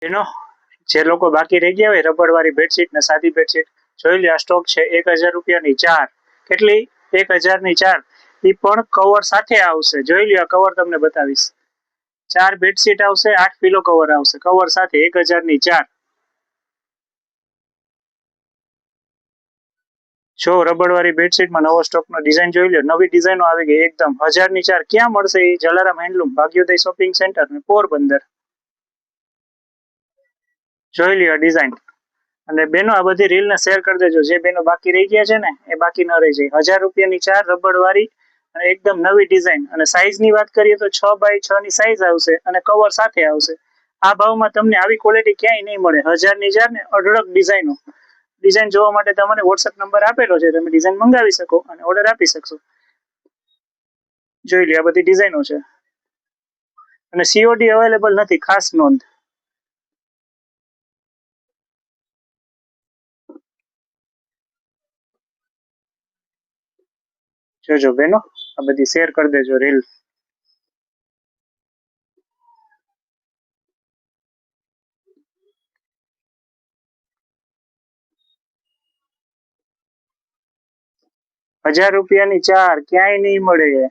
એનો જે લોકો બાકી રહી ગયા હોય રબડ વાળી બેડશીટ ને સાદી બેડશીટ જોઈ લે, આ સ્ટોક છે 1000 રૂપિયાની 4. કેટલી? 1000ની 4. એ પણ કવર સાથે આવશે. જોઈ લ્યો, આ કવર તમને બતાવીશ. 4 બેડશીટ આવશે, 8 પિલો કવર આવશે, કવર સાથે 1000ની 4. જો રબડ વાળી બેડશીટમાં નવો સ્ટોકનો ડિઝાઇન જોઈ લો, નવી ડિઝાઇનો આવી ગઈ એકદમ. 1000ની 4 ક્યાં મળશે? એ Jalaram handloom, Bhagyoday shopping centre ને પોરબંદર. જોઈ લ્યો ડિઝાઇન. અને બેનો આ બધી રીલ ને શેર કરી દેજો. જે બેનો બાકી રહી ગયા છે ને એ બાકી ન રહી જાય. 1000 રૂપિયાની 4 રબડ વાળી અને એકદમ નવી ડિઝાઇન. અને સાઈઝ ની વાત કરીએ તો 6x6 ની સાઈઝ આવશે અને કવર સાથે આવશે. આ ભાવમાં તમને આવી ક્વોલિટી ક્યાંય નહીં મળે. 1000ની 4 ને અઢળક ડિઝાઇનો. ડિઝાઇન જોવા માટે તમારે વોટ્સએપ નંબર આપેલો છે, તમે ડિઝાઇન મંગાવી શકો અને ઓર્ડર આપી શકશો. જોઈ લો, આ બધી ડિઝાઇનો છે અને સીઓડી અવેલેબલ નથી, ખાસ નોંધ. જોજો બેનો, આ બધી શેર કરી દેજો રીલ. ₹1000ની 4 ક્યાંય નહીં મળે.